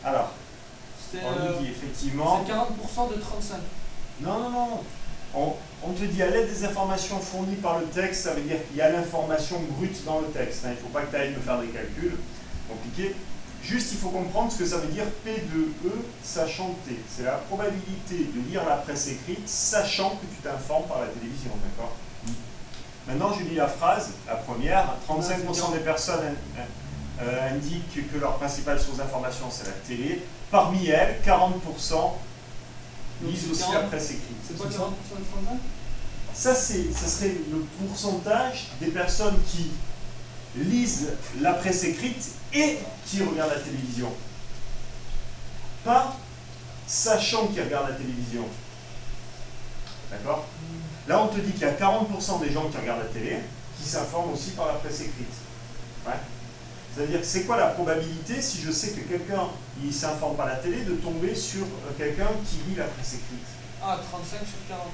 Alors, C'est on nous dit effectivement... 40% de 35. Non, non, non. On te dit à l'aide des informations fournies par le texte, ça veut dire qu'il y a l'information brute dans le texte. Hein. Il ne faut pas que tu ailles me faire des calculs compliqués. Juste, il faut comprendre ce que ça veut dire P de E sachant T. C'est la probabilité de lire la presse écrite sachant que tu t'informes par la télévision, d'accord? Maintenant, je lis la phrase, la première. 35% des personnes indiquent que leur principale source d'information, c'est la télé. Parmi elles, 40% lisent aussi la presse écrite. C'est quoi 40% de 35? Ça serait le pourcentage des personnes qui lisent la presse écrite et qui regardent la télévision. Pas sachant qu'ils regardent la télévision. D'accord? Là, on te dit qu'il y a 40% des gens qui regardent la télé qui s'informent aussi par la presse écrite. Ouais. C'est-à-dire, c'est quoi la probabilité, si je sais que quelqu'un ne s'informe par la télé, de tomber sur quelqu'un qui lit la presse écrite? Ah, 35 sur 40.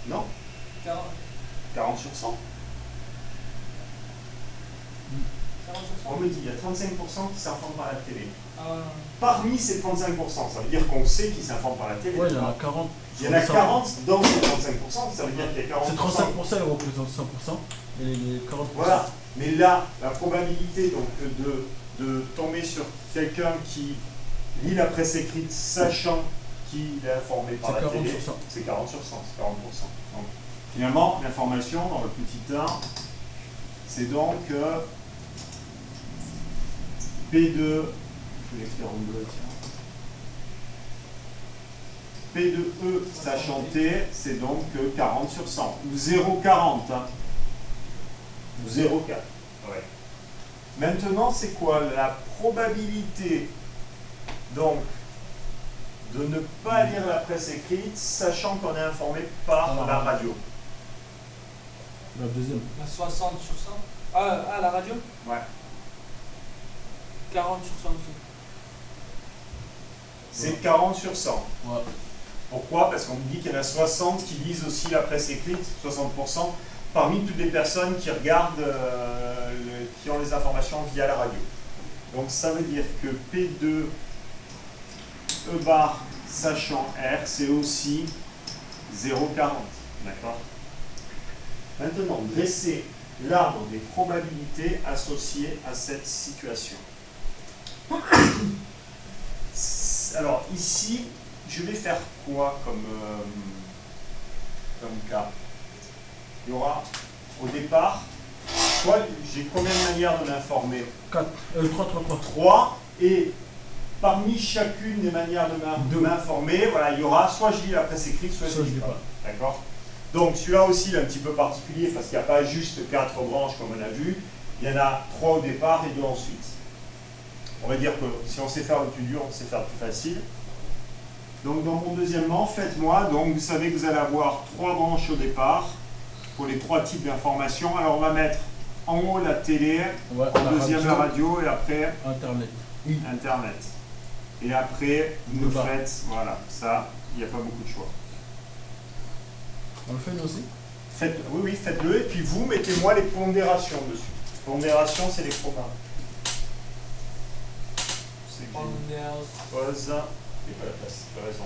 Non. 40. 40 sur 100. 40 sur 100. On me dit, il y a 35% qui s'informent par la télé. Ah ouais. Parmi ces 35%, ça veut dire qu'on sait qu'ils s'informent par la télé. Ouais, il y en a 40. Il y en a 40 dans ces 35%, ça veut dire qu'il y a 40%. C'est 35%, ils représentent 100%. Et les 40%. Voilà. Mais là, la probabilité donc, de tomber sur quelqu'un qui lit la presse écrite sachant qu'il est informé par la télé, c'est 40 sur 100, c'est 40%. Donc, finalement, l'information dans le petit 1, c'est donc P2, je vais l'écrire en bleu, tiens. P de E sachant T, c'est donc 40 sur 100, ou 0,40. Hein. Ou 0,4. Ouais. Maintenant, c'est quoi la probabilité donc de ne pas lire la presse écrite, sachant qu'on est informé par la radio? La deuxième. La 60 sur 100. Ah, la radio? Ouais. 40 sur 100 aussi. C'est 40 sur 100. Ouais. Pourquoi? Parce qu'on me dit qu'il y en a 60 qui lisent aussi la presse écrite, 60%, parmi toutes les personnes qui regardent, qui ont les informations via la radio. Donc ça veut dire que P2 E bar sachant R, c'est aussi 0,40. D'accord? Maintenant, dresser l'arbre des probabilités associées à cette situation. Alors ici, je vais faire quoi comme cas? Il y aura au départ, j'ai combien de manières de m'informer? 3. 3, et parmi chacune des manières de m'informer, voilà, il y aura soit je lis la presse écrite, soit je lis pas. D'accord? Donc celui-là aussi il est un petit peu particulier parce qu'il n'y a pas juste 4 branches comme on a vu, il y en a 3 au départ et 2 ensuite. On va dire que si on sait faire le plus dur, on sait faire le plus facile. Donc dans mon deuxièmement, faites-moi, donc vous savez que vous allez avoir 3 branches au départ pour les 3 types d'informations. Alors on va mettre en haut la télé, en deuxième la radio et après Internet. Et après vous nous faites, voilà, ça, il n'y a pas beaucoup de choix. On le fait nous aussi? Oui, oui, faites-le et puis vous mettez-moi les pondérations dessus. Pondération, c'est les programmes. Pause. Et pas la place, pas raison.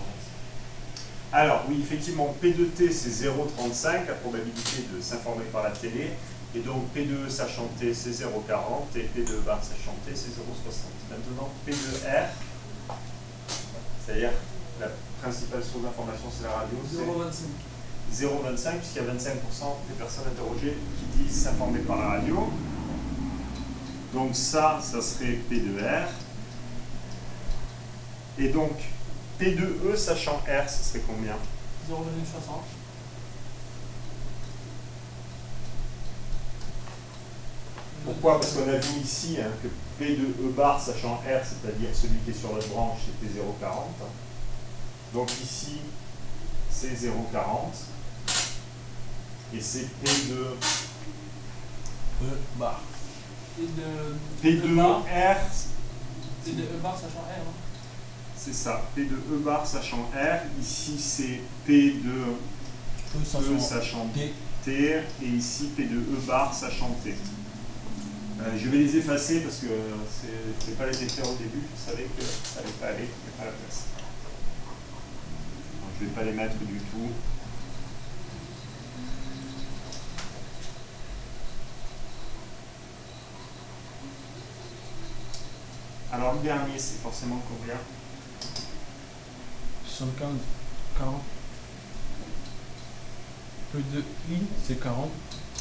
Alors, oui, effectivement, P de T, c'est 0,35, la probabilité de s'informer par la télé. Et donc, P de E sachant T, c'est 0,40. Et P de bar sachant T, c'est 0,60. Maintenant, P de R, c'est-à-dire la principale source d'information, c'est la radio, c'est 0,25, puisqu'il y a 25% des personnes interrogées qui disent s'informer par la radio. Donc ça serait P de R. Et donc, P de E sachant R, ce serait combien? 0,60. Pourquoi? Parce qu'on a vu ici hein, que P de E bar sachant R, c'est-à-dire celui qui est sur la branche, c'était 0,40. Donc ici, c'est 0,40. Et c'est P de E bar. P de R. P de E bar sachant R. Hein. C'est ça, P de E bar sachant R. Ici, c'est P de E sachant T. Et ici, P de E bar sachant T. Je vais les effacer parce que je ne vais pas les écrire au début, je savais que ça n'allait pas aller, il n'y a pas la place. Donc, je ne vais pas les mettre du tout. Alors le dernier, c'est forcément combien? 75, 40. P de I, c'est 40.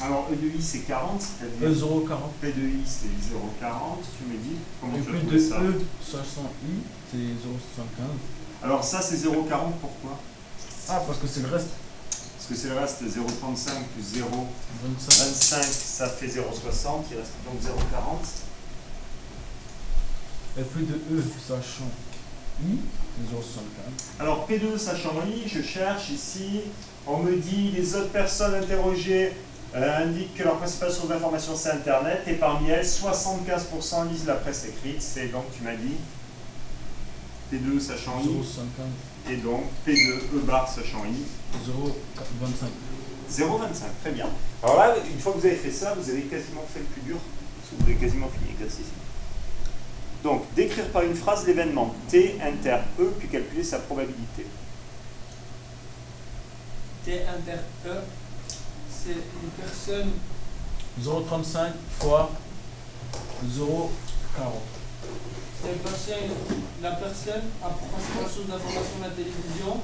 Alors E de I, c'est 40, c'est-à-dire E0, 40. P de I, c'est 0,40. Tu me dis comment Et tu as P trouvé de ça? E, sachant I, c'est 0,75. Alors ça, c'est 0,40, pourquoi? Ah, parce que c'est le reste. Parce que c'est le reste, 0,35 plus 25. 0,25, ça fait 0,60, il reste donc 0,40. Et P de E, sachant I, c'est 0,75. Alors P2, sachant I, je cherche ici, on me dit les autres personnes interrogées indiquent que leur principale source d'information c'est Internet, et parmi elles, 75% lisent la presse écrite, c'est donc, tu m'as dit, P2 sachant I, 0,50. et donc P2, E bar sachant I, 0,25. 0,25, très bien. Alors là, une fois que vous avez fait ça, vous avez quasiment fait le plus dur, parce que vous avez quasiment fini l'exercice. Donc, décrire par une phrase l'événement T inter E, puis calculer sa probabilité. T inter E, c'est une personne. 0,35 fois 0,40. La personne a pour principale source d'information la télévision.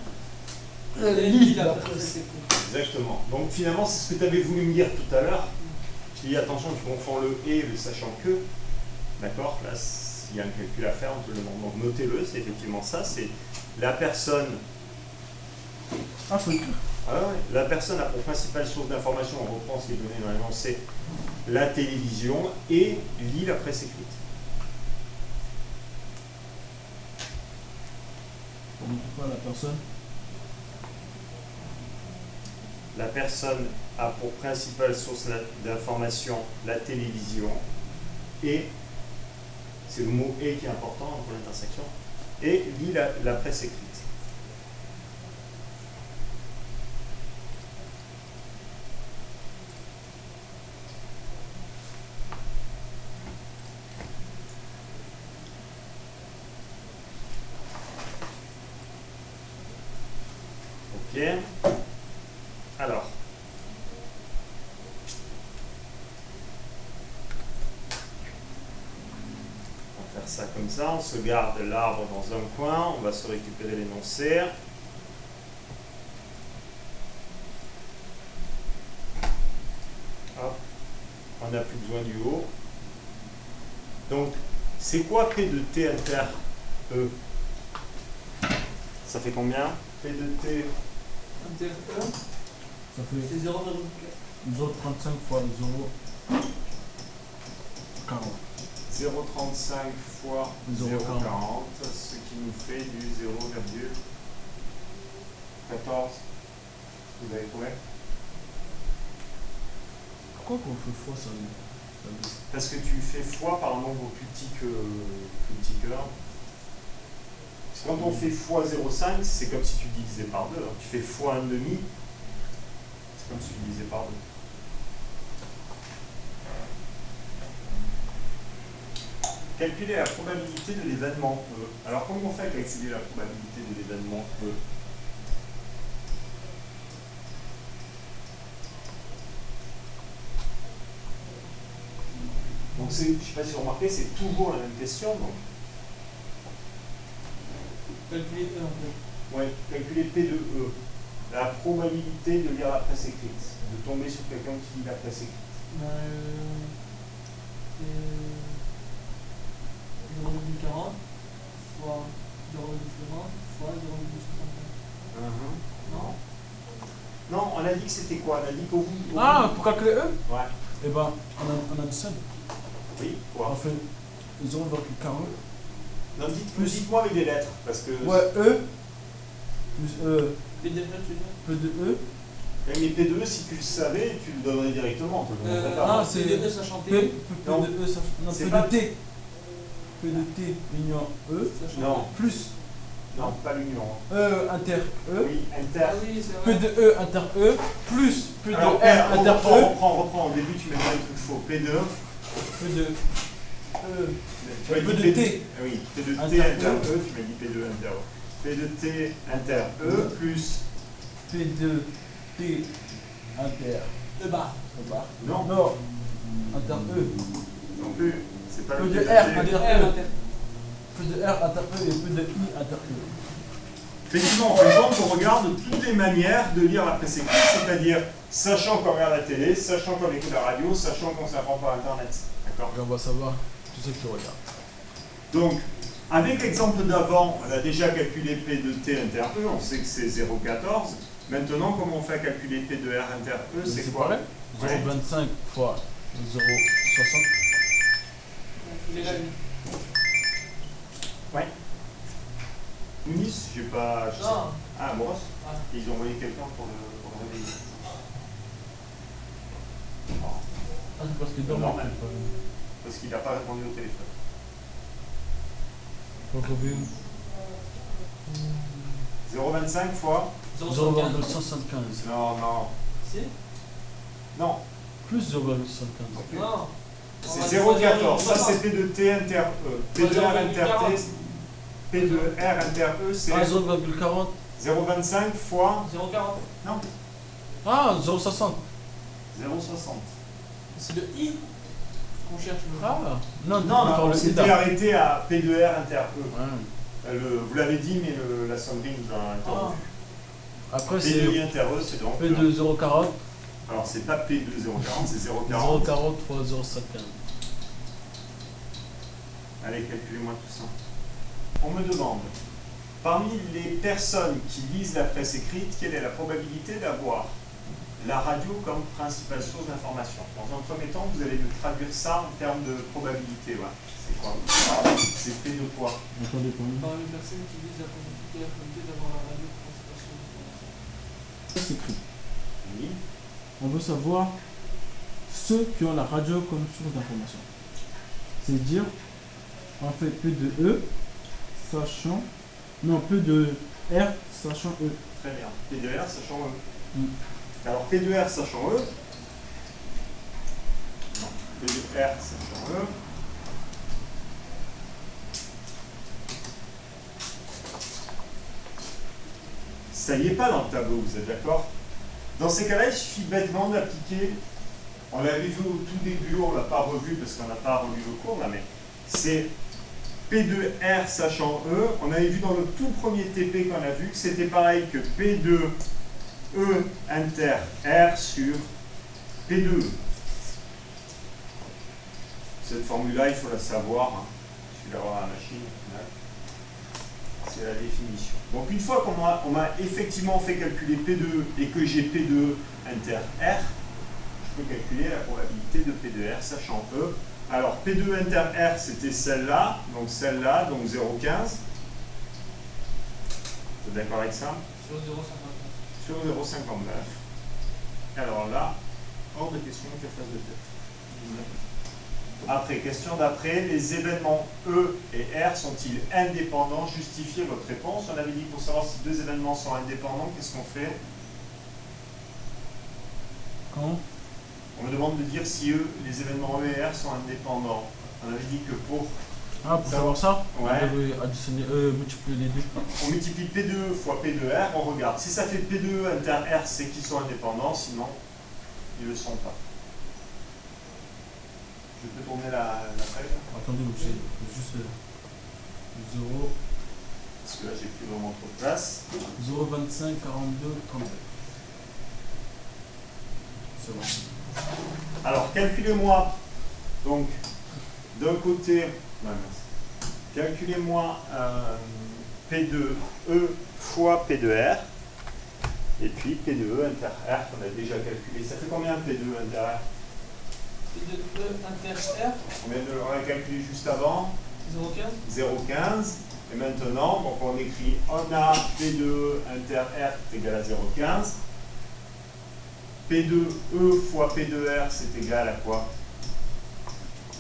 lit la la presse écrite. Exactement. Donc finalement, c'est ce que tu avais voulu me dire tout à l'heure. Tu dis attention, tu confonds le et le sachant que. D'accord? Là, s'il y a un calcul à faire, on te le demande. Donc notez-le, c'est effectivement ça. C'est la personne. Ah, faut écrire. Ah ouais, la personne a pour principale source d'information, on reprend ce qui est donné dans l'énoncé, la télévision et lit la presse écrite. Pourquoi la personne? La personne a pour principale source d'information la télévision et, c'est le mot et qui est important pour l'intersection, et lit la presse écrite. Ok. Alors. On va faire ça comme ça. On se garde l'arbre dans un coin. On va se récupérer l'énoncé. Hop. On n'a plus besoin du haut. Donc, c'est quoi P de T inter E? Ça fait combien? P de T Inter E, Ça fait c'est 0,4. 0,35 fois 0,40. 0,35 fois 0,40, 0,40. ce qui nous fait du 0,14. Vous avez trouvé? Pourquoi qu'on fait fois ça? Parce que tu fais fois par un nombre plus petit que 1. Parce que quand on fait fois 0,5, c'est comme si tu divisais par 2. Alors, tu fais fois 1,5, c'est comme si tu divisais par 2. Calculer la probabilité de l'événement E. Alors, comment on fait à calculer la probabilité de l'événement E? Donc, je ne sais pas si vous remarquez, c'est toujours la même question. Donc. Calculer E en fait. Ouais, calculer P de E. La probabilité de lire la presse écrite, de tomber sur quelqu'un qui lit la presse écrite. 0,40 fois 0,40 fois 0,65. Non? Non, on a dit que c'était quoi? On a dit qu'au bout. Ah, pour calculer E? Ouais. Eh ben, on a dit ça. Oui, On quoi? fait 0,40. Non, dites-moi avec des lettres, parce que. Ouais, E plus E. P de E, tu veux dire? P de E. Mais P de E, si tu le savais, tu le donnerais directement. On te le demanderait pas. Ah, P c'est- de E sachant P, T. Non. de E, ça, non, C'est P pas- de T. P de T union E Sachant Non, plus non, pas l'union. E inter E. Oui, T. inter. Ah oui, c'est P vrai. de E inter E plus P de Alors, R inter E. reprends. Au début, tu mets bien le truc faux. P de E. P de E. Tu m'as P dit de T. Oui, P de T Inter inter E. E, tu m'as dit P de inter E. P de T inter E plus. P de T inter E bar. E bar. Non, Non. Inter E. non plus. C'est pas P le de P de R T. inter R E. inter. P de R inter E et P de I inter E. Effectivement, en fin de compte, on regarde toutes les manières de lire la presse écrite, c'est-à-dire sachant qu'on regarde la télé, sachant qu'on écoute la radio, sachant qu'on s'informe par Internet. D'accord? Et on va savoir tout ce que tu regardes. Donc, avec l'exemple d'avant, on a déjà calculé P de T inter E, on sait que c'est 0,14. Maintenant, comment on fait à calculer P de R inter E? C'est quoi? pareil. Ouais. 0,25 fois 0,60. Il est là, lui. Ouais. Mounis, j'ai pas. Je sais. Non. Ah, Moros. Ah. Ils ont envoyé quelqu'un pour le réveiller. Oh, Ah, c'est parce que dans normal. Parce qu'il n'a pas répondu au téléphone. Faut trouver 0,25 fois. 0,175. Non, non. Si? Non. Plus 0,75. Non. C'est 0,14. Ça, c'est P de T inter E. P de R inter T. P de R inter E, c'est Ah, 0,40. 0,25 fois. 0,40. Non. Ah, 0,60. 0,60. C'est le I qu'on cherche. Ah, non, Non, encore on le s'était état. arrêté à P de R inter E. Ouais. Vous l'avez dit, mais la sonnerie nous a interrompu. Après, P de I c'est inter E, c'est donc. P de 0,40. Alors, c'est pas P de 0,40, c'est 0,40. 0,40 fois 0,75. Allez, calculez-moi tout ça. On me demande, parmi les personnes qui lisent la presse écrite, quelle est la probabilité d'avoir la radio comme principale source d'information? Dans un premier temps, vous allez me traduire ça en termes de probabilité. Ouais. C'est quoi? C'est P de quoi? Attendez, Par les personnes qui disent la probabilité d'avoir la radio principale. c'est écrit. Oui. On veut savoir ceux qui ont la radio comme source d'information. C'est-à-dire, on fait P de E, sachant. Non, P de R, sachant E. Très bien. P de R sachant E. Mm. Alors, P de R sachant E. Non. P de R sachant E. Ça y est pas dans le tableau, vous êtes d'accord? Dans ces cas-là, il suffit bêtement d'appliquer. On l'avait vu au tout début, on ne l'a pas revu parce qu'on n'a pas revu le cours là, mais c'est P de R sachant E. On avait vu dans le tout premier TP qu'on a vu que c'était pareil que P de E inter R sur P de E. Cette formule-là, il faut la savoir. Hein. Il suffit d'avoir la machine. C'est la définition. Donc une fois qu'on m'a effectivement fait calculer P de E et que j'ai P de E inter R, je peux calculer la probabilité de P de R sachant E. Alors P de E inter R c'était celle-là, donc 0,15. Vous êtes d'accord avec ça? Sur 0,59. Sur 0,59. Alors là, hors de question que je fasse de tête. Après, question d'après, les événements E et R sont-ils indépendants? Justifiez votre réponse. On avait dit que pour savoir si deux événements sont indépendants, qu'est-ce qu'on fait? Quand On me demande de dire si les événements E et R sont indépendants. On avait dit que pour... Ah, pour savoir ça, Ouais. on devrait additionner, multiplier les deux. On multiplie P de E fois P de R, on regarde. Si ça fait P de E inter R, c'est qu'ils sont indépendants, sinon, ils ne le sont pas. Je peux tourner la feuille? Attendez, c'est juste 0, Parce que là, j'ai plus vraiment trop de place. 0,25, 42, 32. C'est bon. Alors, calculez-moi, donc, d'un côté, non, merci. Calculez-moi P de E fois P de R, et puis P de E inter R qu'on a déjà calculé. Ça fait combien P de E inter R? P de E inter R. On l'a calculé juste avant, 0,15. 0,15. Et maintenant, donc on écrit, on a P de E inter R est égal à 0,15. P de E fois P de R, c'est égal à quoi?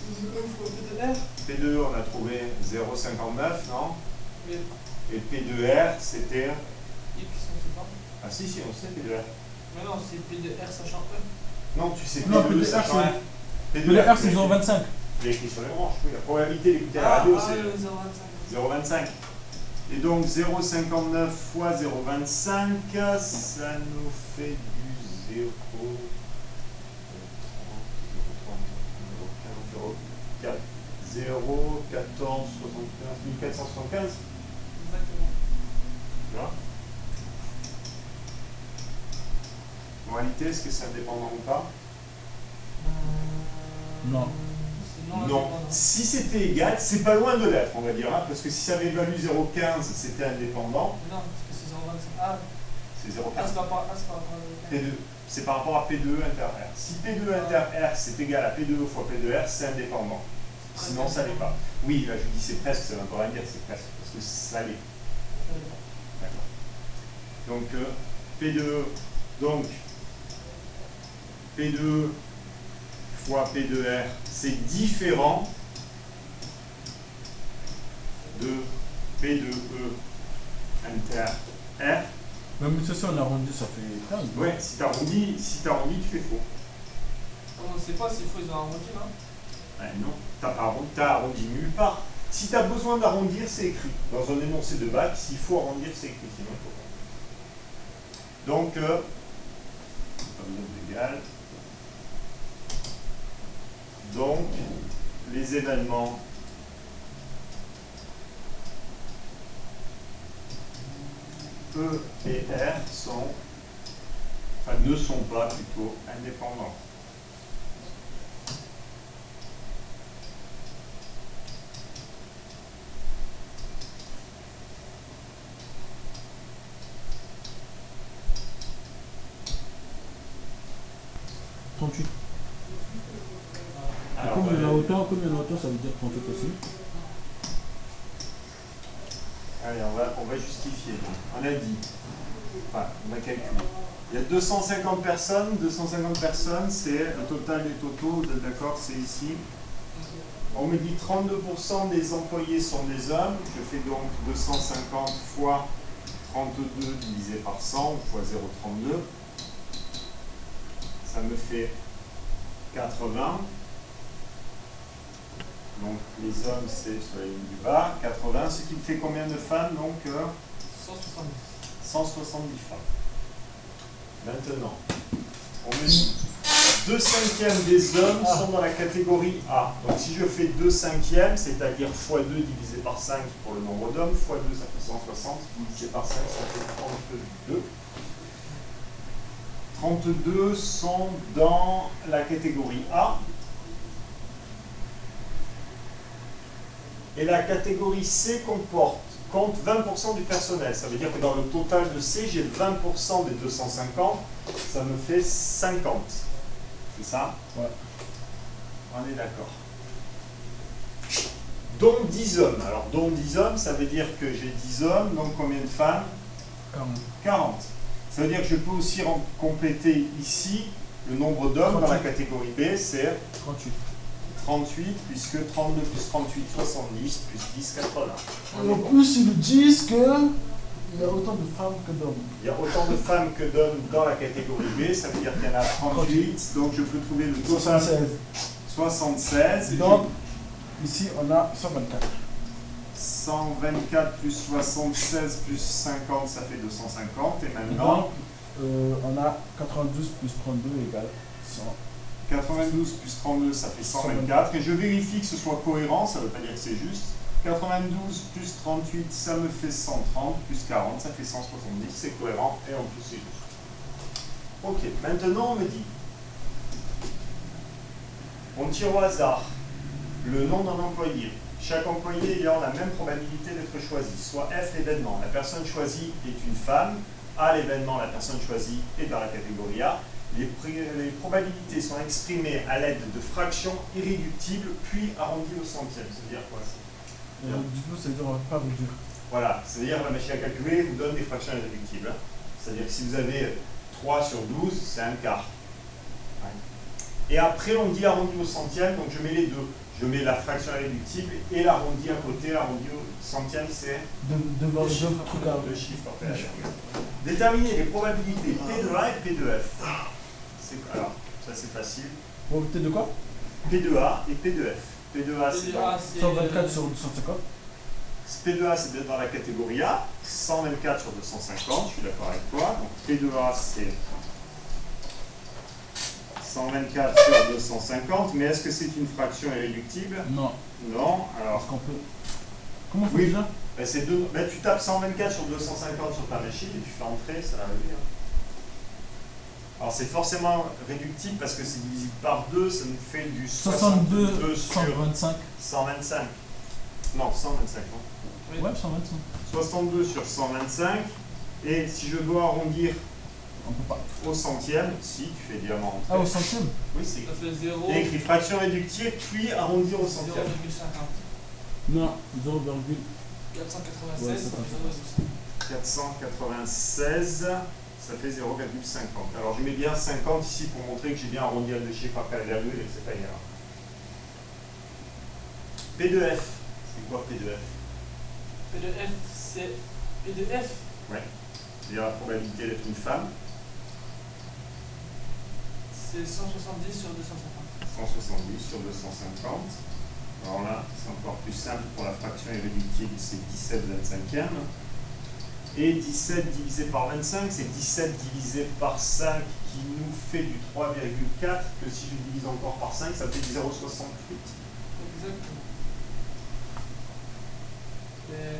E fois P de R. P de E, on a trouvé 0,59, non? Oui. Et P de R, c'était... X, on sait pas. Ah si, on sait P de R. Mais non, c'est P de R sachant E. Non, tu sais P Non, de P E de R, sachant R. P P de R, c'est 0,25. J'ai écrit sur les branches, oui. La probabilité d'écouter la radio, c'est 0,25. Et donc 0,59 fois 0,25, ça nous fait du 0, 0,14, 75, 1475. Exactement. Tu vois? En réalité, est-ce que c'est indépendant ou pas? Non. Non. Si c'était égal, c'est pas loin de l'être, on va dire, hein, parce que si ça avait valu 0,15, c'était indépendant. Non, parce que c'est 0,25. Ah, C'est c'est 0,15. par rapport à P2. C'est par rapport à P2 inter R. Si P2 inter R c'est égal à P2 fois P2 R, c'est indépendant. Sinon, ça l'est pas. Oui, là je dis c'est presque, ça ne veut pas rien dire, c'est presque, parce que ça l'est. D'accord. Donc P2, donc P2 fois P2R, c'est différent de P2E inter R. Même si on arrondit, ça fait 15. Ouais, si tu arrondis, tu fais faux. On ne sait pas s'il faut les arrondir, non? Non, t'as arrondi nulle part. Si tu as besoin d'arrondir, c'est écrit. Dans un énoncé de bac, s'il faut arrondir, c'est écrit. Sinon, il faut pas. Donc, pas besoin d'égal. Donc, les événements E et R ne sont pas plutôt indépendants. Alors, comme il y en a autant, ça veut dire 38 aussi. Allez, on va justifier. On a dit, enfin, on va calculer. Il y a 250 personnes. 250 personnes, c'est le total des totaux, d'accord, c'est ici. On me dit 32% des employés sont des hommes. Je fais donc 250 fois 32 divisé par 100 fois 0,32. Ça me fait 80. Donc les hommes, c'est sur la ligne du bas. 80, ce qui me fait combien de femmes? Donc 170. 170 femmes. Maintenant, on me dit 2/5 des hommes sont dans la catégorie A. Donc si je fais 2/5, c'est-à-dire x2 divisé par 5 pour le nombre d'hommes, x2 ça fait 160, divisé par 5 ça fait 32. 32 sont dans la catégorie A. Et la catégorie C compte 20% du personnel. Ça veut dire que dans le total de C, j'ai 20% des 250. Ça me fait 50. C'est ça? Ouais. On est d'accord. Dont 10 hommes. Alors, dont 10 hommes, ça veut dire que j'ai 10 hommes. Donc, combien de femmes? 40. 40. Ça veut dire que je peux aussi compléter ici le nombre d'hommes dans la catégorie B, c'est 38. 38, puisque 32 plus 38, 70, plus 10, 80. En plus, ils nous disent qu'il y a autant de femmes que d'hommes. Il y a autant de femmes que d'hommes dans la catégorie B, ça veut dire qu'il y en a 38, donc je peux trouver le total 76. Donc, ici, on a 124. 124 plus 76 plus 50, ça fait 250. Et maintenant, on a 92 plus 32 égale 100. 92 plus 32, ça fait 124. Et je vérifie que ce soit cohérent, ça ne veut pas dire que c'est juste. 92 plus 38, ça me fait 130, plus 40, ça fait 170, c'est cohérent, et en plus c'est juste. Ok, maintenant on me dit, on tire au hasard le nom d'un employé. Chaque employé ayant la même probabilité d'être choisi, soit F l'événement, la personne choisie est une femme, A l'événement, la personne choisie est dans la catégorie A. Les probabilités sont exprimées à l'aide de fractions irréductibles, puis arrondies au centième. C'est-à-dire quoi ça? Du coup, ça veut dire qu'on ne va pas réduire. Voilà, c'est-à-dire la machine à calculer vous donne des fractions irréductibles. C'est-à-dire que si vous avez 3 sur 12, c'est un quart. Ouais. Et après, on dit arrondi au centième, donc je mets les deux. Je mets la fraction irréductible et l'arrondi à côté, l'arrondi au centième, c'est deux chiffres. Déterminer les probabilités P de A et P de F. Alors, ça c'est facile. Probabilité de quoi? P2A et P2F. P2A, c'est P2A, c'est 124 sur 250. P2A, c'est dans la catégorie A, 124 sur 250, je suis d'accord avec toi. Donc P2A, c'est 124 sur 250, mais est-ce que c'est une fraction irréductible? Non. Non, alors... Est-ce qu'on peut. Comment on fait Oui. déjà? Ben, tu tapes 124 sur 250 sur ta machine et tu fais entrer, ça va arriver. Alors c'est forcément réductible parce que c'est divisible par 2, ça nous fait du 62 sur 125. 125. Non, 125, non. Oui. Ouais, 125. 62 sur 125. Et si je dois arrondir On peut pas. au centième, si tu fais diamant Ah, au centième? Oui, c'est Ça fait 0. il y a écrit fraction réductive, puis arrondir au 0,50. centième. Non, 0, 496, Ouais, ça ça fait 0,50. 496, ça fait 0,50. Alors je mets bien 50 ici pour montrer que j'ai bien arrondi à deux chiffres après la virgule et que c'est pas une erreur. P2F, c'est quoi P2F? P2F, c'est P2F. Ouais. C'est-à-dire la probabilité d'être une femme. C'est 170 sur 250. 170 sur 250. Alors là, c'est encore plus simple pour la fraction irréductible, c'est 17 25e. Et 17 divisé par 25, c'est 17 divisé par 5 qui nous fait du 3,4, que si je divise encore par 5, ça fait du 0,68. Exactement. Et...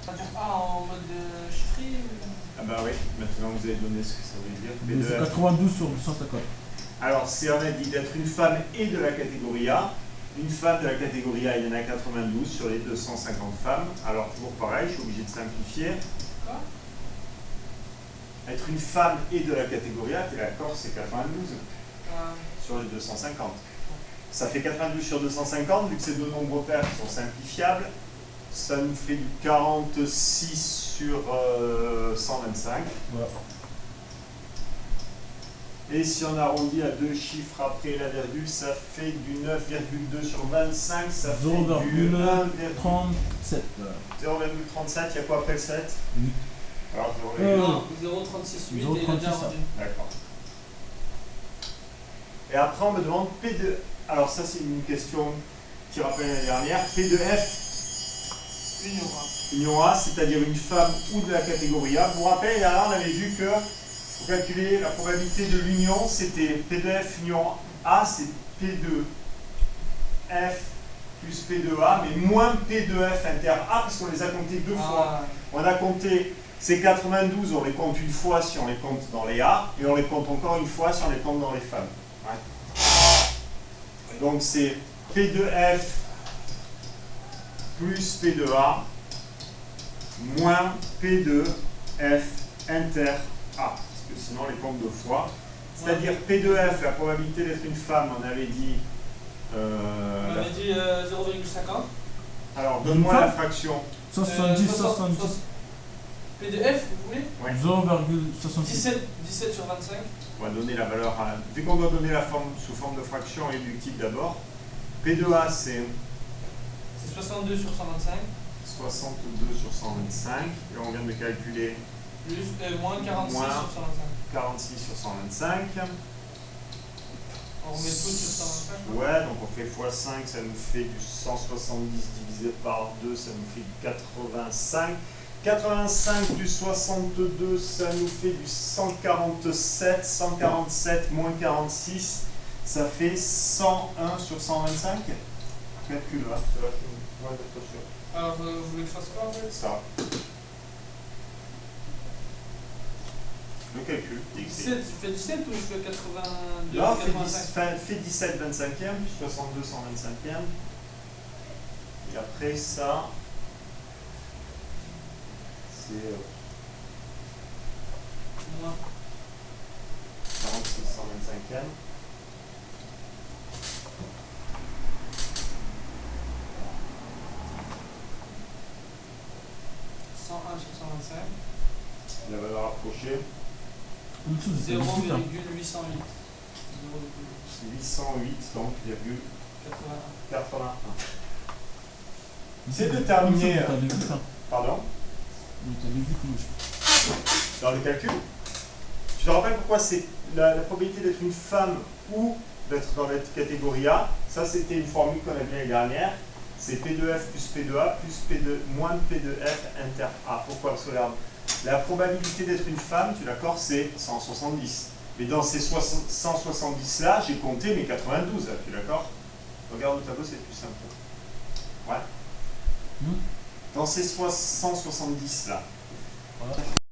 Ça veut dire A en mode chiffré Ah bah oui, maintenant vous avez donné ce que ça veut dire. Mais c'est P2F. 92 sur 250. Alors, si on a dit d'être une femme et de la catégorie A, une femme de la catégorie A, il y en a 92 sur les 250 femmes. Alors, toujours pareil, je suis obligé de simplifier. Quoi? Être une femme et de la catégorie A, tu es d'accord, c'est 92 Ah, sur les 250. Ça fait 92 sur 250, vu que ces deux nombres pairs qui sont simplifiables, ça nous fait du 46 sur 125. Voilà. Et si on arrondit à deux chiffres après la virgule, ça fait du 9,2 sur 25, ça fait du 0,37. 0,37, il y a quoi après le 7? 8. Alors, non, 0,36,8 et il a déjà 0,36, rendu. D'accord. Et après, on me demande P2. Alors, ça, c'est une question qui rappelle l'année dernière. P2F, Union A. union A, c'est-à-dire une femme ou de la catégorie A. Vous vous rappelez, là, on avait vu que pour calculer la probabilité de l'union, c'était P2F union A, c'est P2F plus P2A, mais moins P2F inter A, parce qu'on les a comptés deux fois. Ah, On a compté ces 92, on les compte une fois si on les compte dans les A, et on les compte encore une fois si on les compte dans les femmes. Ouais. Donc c'est P2F plus P2A moins P2F inter A, parce que sinon on les compte deux fois. C'est-à-dire P2F, la probabilité d'être une femme, on avait dit... on avait dit 0,50. Alors donne-moi la fraction. 70, 70. P2F, vous voulez? Ouais. 0,70. 17 sur 25. On va donner la valeur à... Vu qu'on doit donner la forme sous forme de fraction réductible d'abord, P2A c'est C'est 62 sur 125. 62 sur 125, et on vient de calculer Plus, moins 46 Moins. sur 125. 46 sur 125. On remet tout sur 125. Ouais, donc on fait x5, ça nous fait du 170 divisé par 2, ça nous fait du 85. 85 plus 62, ça nous fait du 147. 147 moins 46, ça fait 101 sur 125. Calcul là, c'est là que je vais être sûr. Alors, vous voulez que je fasse quoi en fait? Ça. Le calcul. 17, tu fais 17 ou je fais 82, Là, 85? fait 17 25e, puis 62 125e. Et après ça, c'est Moins. 46 125e. Sur 125. La valeur approchée, En dessous, c'est 0,808. 808, donc, virgule 81. 81. C'est de terminer. Pardon? Dans le calcul? Tu te rappelles pourquoi c'est la probabilité d'être une femme ou d'être dans la catégorie A? Ça, c'était une formule qu'on avait l'année dernière. C'est P2F plus P2A plus P2, moins de P2F inter A. Pourquoi? Parce que regarde, la probabilité d'être une femme, tu es d'accord, c'est 170. Mais dans ces 170 là, j'ai compté mes 92, là, tu es d'accord? Regarde le tableau, c'est plus simple. Ouais. Dans ces 170 là,